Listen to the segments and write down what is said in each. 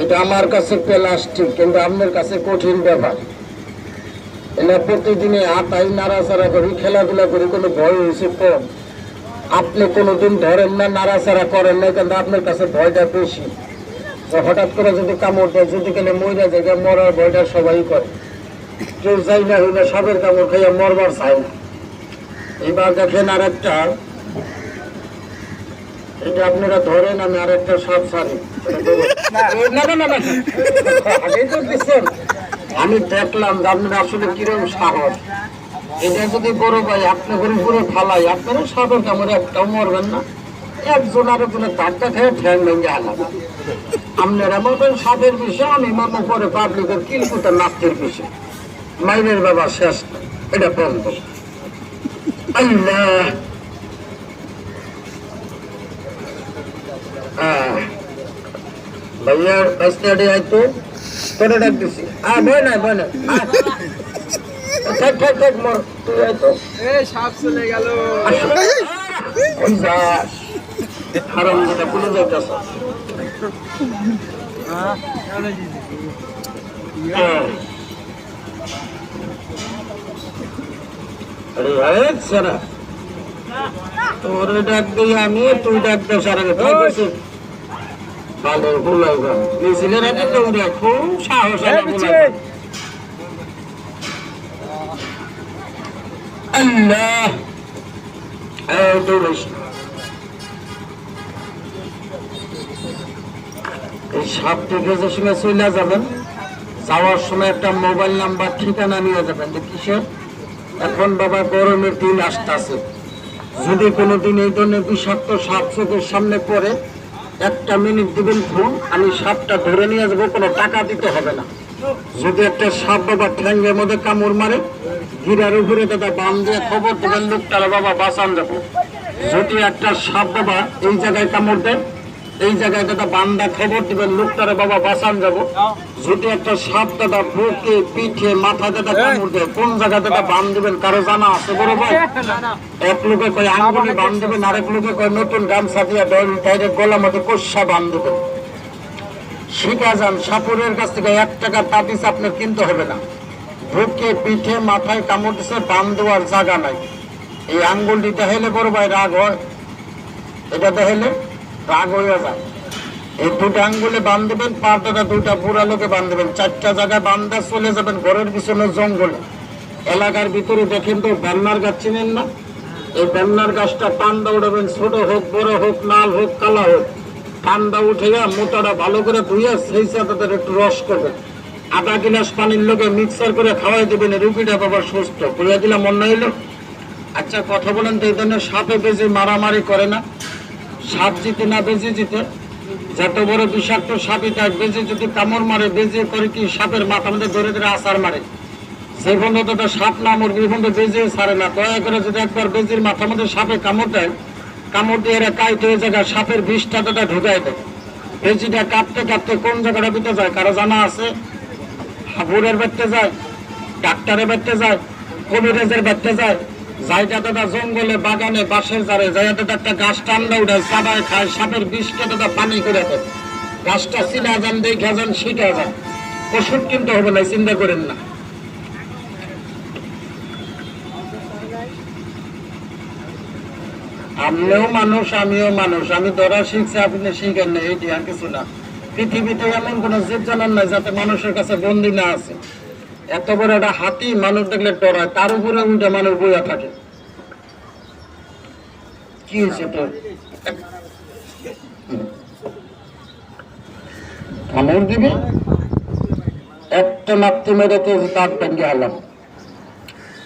এটা আমার কাছে প্লাস্টিক, কিন্তু আপনার কাছে কঠিন ব্যাপার। এটা প্রতিদিনে আটাই নাড়াচাড়া করি, খেলাধুলা করি, কোনো ভয় হয়েছে কম। আপনি কোনোদিন ধরেন না, নাড়াচাড়া করেন না, কিন্তু আপনার কাছে ভয়টা বেশি। হঠাৎ করে যদি কামড় দেয়, যদি কেন মইরা জায়গা মরার ভয়টা সবাই করে। কেউ চাই না হইলে সাপের কামড় খাইয়া মরবার চায় না। এবার দেখেন আর একটা, এটা আপনারা ধরেন, আমি আর একটা সাপ ছাড়ি। আমি দেখলাম যে আপনারা আসলে কিরকম সাহস। এটা যদি বড় ভাই আপনাদের উপরে ফালাই, আপনারা সাপের কামড়ে একটাও মরবেন না। একজন আরেকজনের ধাক্কা খেয়ে ঠ্যাং ভেঙে আলাদা। আপনারা মরবেন সাপের বিষয়ে, আমি মরবো পরে পাবলিকের কিলকুটার নাপ্তের বিষয়ে। মাইনের বাবা শেষ, এটা বন্ধ। আল্লাহ ভাইয়া রাস্তাটি হয়তো করে ডাক দিছি। ভয় নাই, ভয় নাই, থাক থাক থাক, মর তুই হয়তো। সাপ চলে গেল। হারাম যেটা ভুলে যাইতেছ। তোর ডাক দিই আমি, তুই ডাক দে সারা ভালো ভুলাই গেছিলেন। খুব সাহস। আল্লাহ এই সাপ থেকে যে সময় চলে যাবেন, যাওয়ার সময় একটা মোবাইল নাম্বার ঠিকানা নিয়ে যাবেন। কিসের? এখন বাবা গরমের দিন আসতেছে, যদি কোনোদিন এই ধরনের বিষাক্ত সাপ চোখের সামনে পড়ে, 1 মিনিট দিবেন ফোন, আমি সাপটা ধরে নিয়ে যাবো, কোনো টাকা দিতে হবে না। যদি একটা সাপ বাবা ঠ্যাঙ্গের মধ্যে কামড় মারে, গিরার উপরে দাদা বান দিয়ে খবর দেবেন, লোকটার বাবা বাঁচান যাবো। যদি একটা সাপ বাবা এই জায়গায় কামড় দেন, এই জায়গায় দাদা বান্দা খবর দিবেন, লোকটারে বাবা বাঁচান যাবো। যদি একটা সাপ দাদা বুকে, পিঠে, মাথা দাদা কামড় দেয়, কোন জায়গায় দাদা বান দিবেন কারো জানা আছে বড় ভাই? এক লোকে কয় আঙ্গুলি বান দেবেন, আরেক লোকে কয় নতুন গামছা দিয়ে ডাইরেক্ট গলা মতো কষা বান দেবেন। শিখা যান, সাপুরের কাছ থেকে 1 টাকার তাবিজ আপনার কিনতে হবে না। বুকে, পিঠে, মাথায় কামড় দিচ্ছে, বান দেওয়ার জায়গা নাই। এই আঙ্গুলটি দেখাইলে বড় ভাই রাগ হয়, এটা দেখাইলে রাগ হয়ে যায়। এই 2টা আঙ্গুলে বান দেবেন, পার দাদা 2টা বুড়া লোকে বান দেবেন, 4টা জায়গায় বান্ধা চলে যাবেন ঘরের পিছনে জঙ্গলে। এলাকার ভিতরে দেখেন তো বেন্নার গাছ চিনেন না? এই বেন্নার গাছটা পান্ডা উঠাবেন, ছোট হোক, বড় হোক, লাল হোক, কালা হোক, পান্ডা উঠে মোটাটা ভালো করে ধুয়ে সেই সাথে একটু রস করবেন, 1/2 গ্লাস পানির লোকে মিক্সার করে খাওয়াই দেবেন। রুগীটা বাবা সুস্থ করিয়া দিলাম, মনে হইল। আচ্ছা কথা বলেন তো, এই ধরনের সাপে বেজে মারামারি করে না? সাপ জিতে না বেজে জিতে? যত বড় বিষাক্ত সাপই তার বেজে যদি কামড় মারে, বেজে করে কি সাপের মাথা মধ্যে ধরে ধরে আছাড় মারে। যে পর্যন্ত তো সাপ না মরবে এই পর্যন্ত বেজে ছাড়ে না। দয়া করে যদি একবার বেজির মাথার মধ্যে সাপে কামড় দেয়, কামড় দিয়ে এরা কাইট হয়ে জায়গা সাপের বিষটা তোটা ঢুকাই দেয়। বেজিটা কাটতে কাটতে কোন জায়গাটা দিতে যায় কারো জানা আছে? হাবুরের বেড়তে যায়, ডাক্তারের বেড়তে যায়, কবিরাজের বেড়তে যায়, যাইটা দাদা জঙ্গলে, বাগানে, বাঁশের জারে যাই দাদা একটা গাছ টান্ডা উঠায়, চাবায় খায়, সাপের বিষটা দাদা পানি করে দেয়। গাছটা চিনা যান, দেখা যান, শিখা যান। ওষুধ কিনতে হবে না, চিন্তা করেন না। আপনিও মানুষ, আমিও মানুষ। আমি ধরা শিখছি, আপনি শিখেন না, এইটি আর কিছু না। পৃথিবীতে এমন কোন জীব জানান নাই যাতে মানুষের কাছে বন্দী না আছে। এত বড় একটা হাতি মানুষ দেখলে ডরায়, তার উপরে উল্টা মানুষ বইয়া থাকে। কি হয়েছে তোর? কামড় দিবি, একটা নাপতে মেরে তো দাঁত ভেঙে আলাম।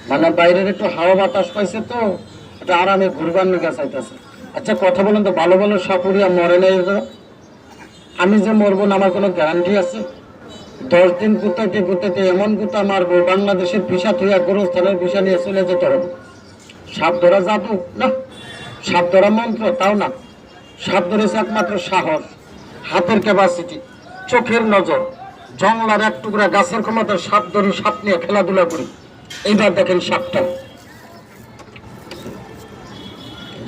মানে বাইরের একটু হাওয়া বাতাস পাইছে তো এটা আরামে ঘুরবার নিয়ে চাইতেছে। আচ্ছা কথা বলেন তো, ভালো ভালো সাপুরিয়া মরে নাই? আমি যে মরবো না আমার কোনো গ্যারান্টি আছে? 10 দিন গুতাতে গুতাতে এমন গুতা মারবো, বাংলাদেশের ভিসা থইয়া গোরস্থানের ভিসা নিয়ে চলে যেতে হবে। সাপ ধরা জাদু না, সাপ ধরা মন্ত্র তাও না। সাপ ধরেছে একমাত্র সাহস, হাতের ক্যাপাসিটি, চোখের নজর, জংলার এক টুকরা গাছের ক্ষমতা। সাপ ধরি, সাপ নিয়ে খেলাধুলা করি। এইবার দেখেন সাপটা,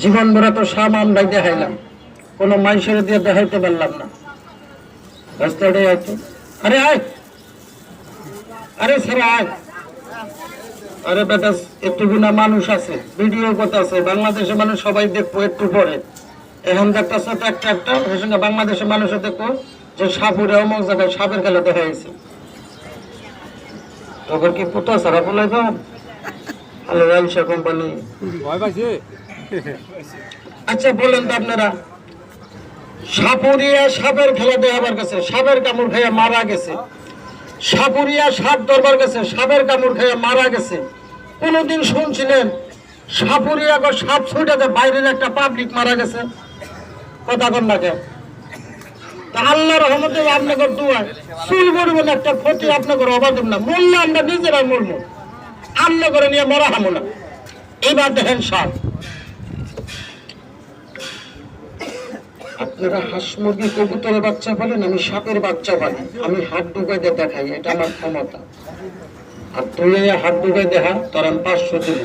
জীবন ভরা তো সাপ আমরাই দেখাইলাম, কোনো মানুষের দিয়ে দেখাইতে পারলাম না। রাস্তাটা আছে। আরে আয়, আরে সারা আয়। আরে বেটা একটু গুনা মানুষ আছে, ভিডিও কথা আছে, বাংলাদেশের মানুষ সবাই দেখবো একটু পরে। এখন দেখতেছে তো একটা একটা ওর সঙ্গে বাংলাদেশের মানুষও দেখবো যে সাপুরে অমুক জায়গায় সাপের খেলা দেখা গেছে। তখন কি পুতা সারা বলাইব আলসা কোম্পানি। আচ্ছা বলেন তো আপনারা, সাপুরিয়া সাপের খেলা দেখাবার গেছে, সাপের কামড় খাইয়া মারা গেছে। সাপুরিয়া সাপ দরবার গেছে, সাপের কামড় খাইয়া মারা গেছে। কোনদিন শুনছিলেন সাপুরিয়া সাপ ছুটাতে বাইরের একটা পাবলিক মারা গেছে? কথা কন না কেন? আল্লাহ রহমতে আপনাদের দুয়ায় চুল করবেন একটা ক্ষতি আপনাদের অবাধ না, মরলে আমরা নিজেরাই মরবো, আল্লাহ করে নিয়ে মরা হামো না। এইবার দেখেন সাপ, আপনারা হাঁস মুরগি কবুতরের বাচ্চা বলেন, আমি সাপের বাচ্চা বলি, আমি হাত ঢুকাইতে দেখাই, এটা আমার ক্ষমতা। আর তুই হাত ঢুকাই দেখা, তোর আমি 500 দেব,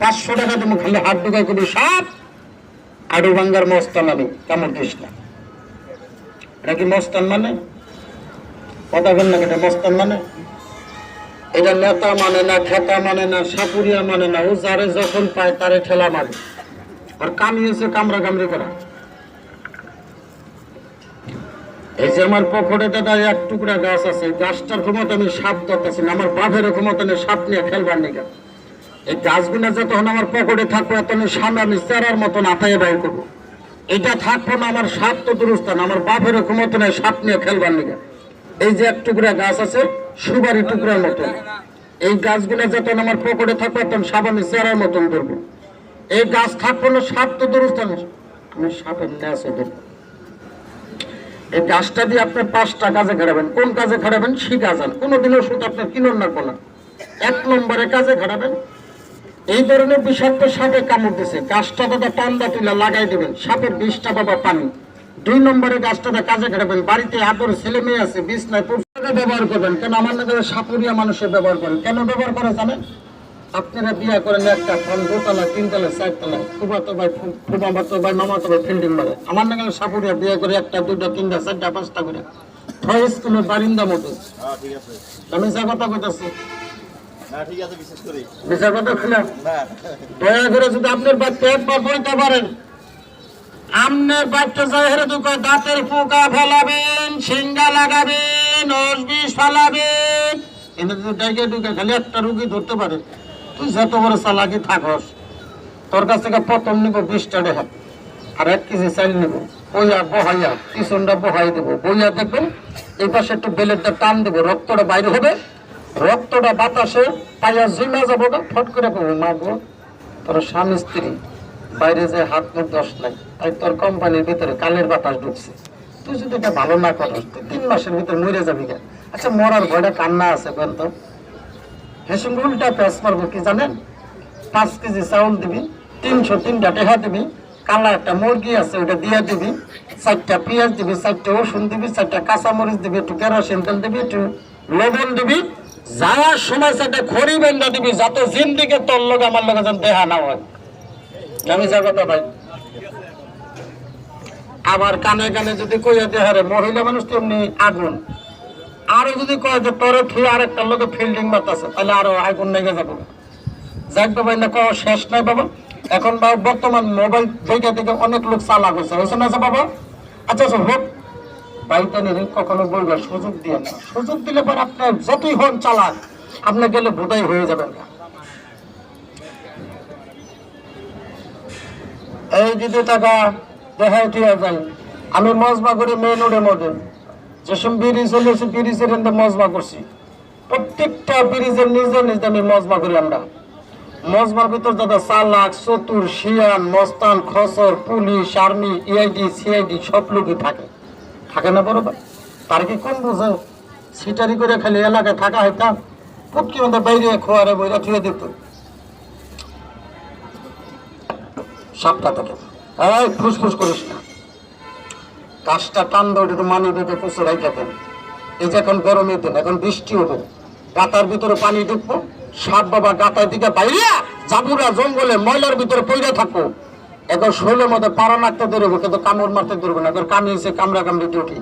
500 টাকা তুমি খালি হাত ঢুকাই করবি সাপ আড়ু ভাঙ্গার মস্তান, আমি কামড় দিস না। এটা কি মস্তান মানে? কথা বল না, এটা মস্তান মানে? এটা নেতা মানে না, খেতা মানে না, সাপুরিয়া মানে না, ও যারে যখন পায় তারে ঠেলা মারে। আর কামিয়েছে কামড়া কামড়ি করা। এই যে আমার পকেটে দাদা এক টুকরা গাছ আছে, গাছটার ক্ষমতা আমি সাপ ধরতেছি না, আমার বাপের ক্ষমতা নেই সাপ নিয়ে খেলবার নিকা। এই গাছগুলো যতক্ষণ আমার পকেটে থাকবো এতক্ষণ সামনে আমি চেরার মতন আতায় বাইর করবো। এটা থাকবো না, আমার সাপ তো দুরস্থান, আমার বাপের ক্ষমতা নেই সাপ নিয়ে খেলবার নিকা। এই যে এক টুকরা গাছ আছে সুপারি টুকরার মতন, এই গাছগুলো যতক্ষণ আমার পকেটে থাকবো তখন সাপ আমি চেরার মতন ধরবো। এই গাছ থাকবো না, সাপ তো দুরস্থান, আমি সাপের ন্যাসে ধরবো। এই গাছটা দিয়ে আপনি 5টা কাজে খাটাবেন। কোন কাজে খাটাবেন শিখা যান, কোনোদিন ওষুধ আপনার কিনুন না কোনো। 1 নম্বরে কাজে খাটাবেন, এই ধরনের বিষাক্ত সাপে কামড় দিছে, গাছটা দাদা পান্দা তুলে লাগাই দেবেন, সাপের বিষটা বাবা পানি। 2 নম্বরে গাছটা কাজে খাটাবেন, বাড়িতে আদর ছেলে মেয়ে আছে, বিছনায় পুরুষকে ব্যবহার করবেন। কেন আমার নগরে সাপুরিয়া মানুষের ব্যবহার করেন, কেন ব্যবহার করে জানেন? আপনারা বিয়া করেন একটা খান 2তলা 3তলা 4তলা, ফুফাতো ভাই ফুফাতো ভাই মামাতো ভাই ফিল্ডিং মারে। আমার নাকি সাপুরিয়া বিয়া করে 1টা 2টা 3টা 4টা 5টা করে স্কুলের বারিন্দা মতো। আমি যা কথা কইতাছি বিচার কথা খুলে দয়া করে যদি আপনার বাচ্চা একবার বলতে পারেন, আপনার বাচ্চা যায় হেরে দুঃখ দাঁতের পোকা ফেলাবেন, সিঙ্গা লাগাবেন, বিষ ফেলাবেন, কিন্তু ডেকে ঢুকে খালি একটা রুগী ধরতে পারে। তুই যত বড় চালাকি থাকস, তোর কাছ থেকে প্রথম নিব 20টা টাকা, আর 1 কেজি চাল নিব, বইয়া বহাইয়া পিছনটা বহাই দেবো, বইয়া দেখবেন এই পাশে একটু বেলেটটা টান দেবো, রক্তটা বাইরে হবে, রক্তটা বাতাসে পাইয়া ঝিমা যাবো, ফট করে পাবো মারবো। তোর স্বামী স্ত্রী বাইরে যে হাত মুখ দোষ নাই, তাই তোর কোম্পানির ভিতরে কালের বাতাস ঢুকছে। তুই যদি এটা ভালো না করিস 3 মাসের ভিতরে মরে যাবি। আচ্ছা মরার ভয়টা কান্না আছে বলতো, হেসুন উল্টা পেঁচ মারবো কি জানেন? 5 কেজি চাউল দিবি, 303টা টাকা দিবি, কালা একটা মুরগি আছে ওটা দিয়ে দিবি, 4টা পেঁয়াজ দিবি, 4টা রসুন দিবি, 4টা কাঁচামরিচ দিবি, একটু কেরোসিন তেল দিবি, একটু লবণ দিবি, যাওয়ার সময় 4টা খড়ি বেন্দা দিবি, যাতে জিন্দিকে তোর লোক আমার লোক যেন দেহা না হয়। আমি যা কথা ভাই, আবার কানে কানে যদি কইয়া দেহারে মহিলা মানুষ তেমনি আগুন, আরো যদি কয় যে তোর থুয়ে আরেকটা লোকে ফিল্ডিং মারতেছে, তাহলে আরো আগুন লেগে যাবো। যাক বাবা না কওয়া শেষ নাই বাবা। এখন বর্তমান মোবাইল থেকে থেকে অনেক লোক চালাক হয়েছে, হয়েছে না বাবা? আচ্ছা আচ্ছা হোক, বাড়িতে নিয়ে কখনো বলবার সুযোগ দিয়ে না, সুযোগ দিলে পর আপনার যতই হন চালাক, আপনার গেলে বোধাই হয়ে যাবেন না। এই যদি টাকা দেখা উঠিয়া যায়, আমি মজমা করি মেন রোডের মধ্যে, যেসব ব্রিজ চলেছে ব্রিজের মজমা করছি, প্রত্যেকটা ব্রিজের নিজে নিজে আমি মজমা করি। আমরা মজমার ভিতর দাদা চালাক চতুর শিয়ান মস্তান Khasru police army EID CID সব লোকই থাকে, থাকে না বড় ভাই? তার কি কোন বুঝে সিটারি করে খালি এলাকায় থাকা হইতাম, পুটকি মধ্যে বাইরে খোয়ারে বইরা থুয়ে দিত সাপটা থেকে। এই ফুসফুস করিস না, গাছটা টান দৌড়ে একটু মানি বেঁধে কুচড়াই থাকেন। এই যে এখন গরমের দিন, এখন বৃষ্টি হবে, গাতার ভিতরে পানি ঢুকবো, সাপ বাবা গাতার দিকে বাইরে জাবুরা জঙ্গলে ময়লার ভিতরে পড়ে থাকবো। এখন শৈলের মধ্যে পাড়া নাড়তে ধরবো, কিন্তু কামড় মারতে ধরবো না, কামিয়েছে কামড়া কামড়ি ডিউটি।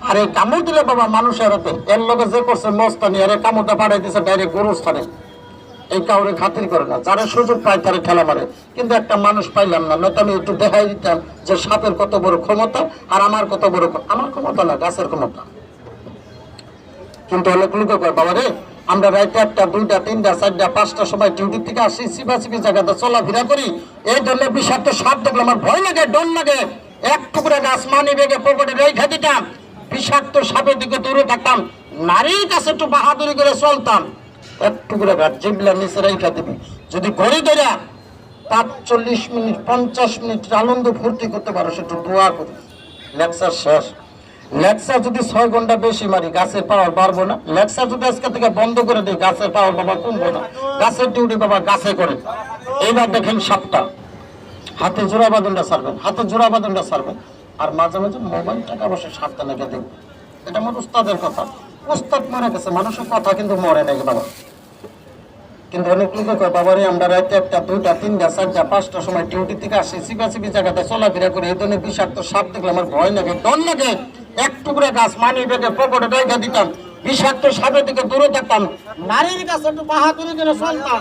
আর এই কামড় দিলে বাবা মানুষের হাতে এর লোকে যে করছে মস্তানি আর এই কামড়টা পাঠাই দিচ্ছে ডাইরেক্ট গরুস্থানে। এই কাউরে খাতির করে না, যারা সুযোগ পায় তারা ঠেলা মারে। কিন্তু একটা মানুষ পাইলাম না, নয়তো আমি একটু দেখাই দিতাম যে সাপের কত বড় ক্ষমতা আর আমার কত বড় আমার ক্ষমতা না, গাছের ক্ষমতা। কিন্তু অনেক লোকে কয় বাবা রে, আমরা রাইতে 1টা 2টা 3টা 4টা 5টার সময় ডিউটি থেকে আসি, চিপাচিপি জায়গাতে চলাফেরা করি, এই জন্য বিষাক্ত সাপ দেখলে আমার ভয় লাগে, ডর লাগে। এক টুকরা গাছ মানি বেগে পকেটে রেখে দিতাম, বিষাক্ত সাপের দিকে দূরে থাকতাম, নারীর কাছে একটু বাহাদুরি করে চলতাম। এক টুকরা গাছ জিবলা নিচে রেখে দিবি, যদি ঘড়ি ধরে 45 মিনিট 50 মিনিট আনন্দ ফুর্তি করতে পারো, সেটা দোয়া করি। লেকচার শেষ। লেকচার যদি 6 ঘন্টা বেশি মারি, গাছের পাওয়ার বাড়বো না। লেকচার যদি আজকে থেকে বন্ধ করে দিই, গাছের পাওয়ার বাবা কমবো না। গাছের ডিউটি বাবা গাছে করে। এইবার দেখেন সাপটা হাতে জোড়া বাঁধনটা ছাড়বেন, হাতে জোড়া বাঁধনটা ছাড়বেন, আর মাঝে মাঝে মোবাইলটাকে অবশ্যই সাবধানে রেখে দেখবেন। এটা আমার উস্তাদের কথা। উস্তাদ মরে গেছে, মানুষের কথা কিন্তু মরে নাই বাবা। কিন্তু অনেক লোকে কয় বাবা রে, আমরা রাইতে 1টা 2টা 3টা 4টা 5টার সময় ডিউটি থেকে আসি, চিপাচিপি জায়গাতে চলাফেরা করি, এই ধরনের বিষাক্ত সাপ দেখলে আমার ভয় লাগে, ডর লাগে। এক টুকরা গাছ মানি বেগে পকেটে রেখে দিতাম, বিষাক্ত সাপের দিকে দূরে থাকতাম, নারীর কাছে একটু বাহাদুরি করে চলতাম।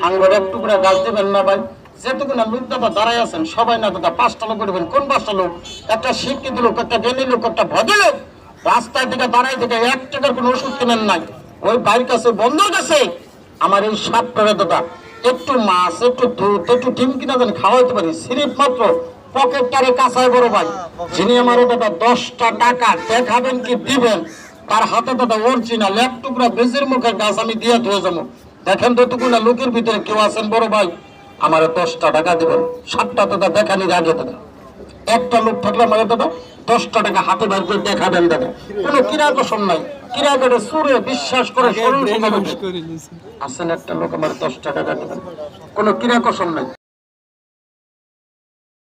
আঙ্গুর এক টুকরা গাছ দেবেন না ভাই, যেটুকু না লোক দাদা দাঁড়াই আছেন সবাই না দাদা 5টা লোক করবেন। কোন 5টা লোক? একটা শিক্ষিত লোক, একটা জ্ঞানী লোক, একটা ভদ্রলোক। রাস্তায় থেকে দাঁড়াই থেকে 1 টাকার কোনো ওষুধ কেনেন নাই, ওই ভাইয়ের কাছে বন্ধুর কাছে আমার এই সাপ করে দাদা একটু মাছ, একটু দুধ, একটু ডিম কিনা দেন, খাওয়াইতে পারি। সিরিপ মাত্র পকেটটারে কাঁচায় বড় ভাই, যিনি আমার দাদা 10টা টাকা দেখাবেন কি দিবেন, তার হাতে দাদা অরিজিনাল এক টুকরা বেজের মুখের গাছ আমি দিয়ে ধুয়ে যাবো। দেখেন তো টুকু না লোকের ভিতরে কেউ আছেন বড় ভাই, আমার 10টা টাকা দেবেন। সাপটা দাদা দেখানির আগে দাদা একটা লোক থাকলে আমার দাদা 10টা টাকা হাতে বার করে দেখাবেন দাদা। কোনো কিরাকর্ষণ নাই, কিরা করে সুরে বিশ্বাস করে আসেন একটা লোক আমার 10টা টাকা দেবেন, কোনো কিরাকর্ষণ নাই।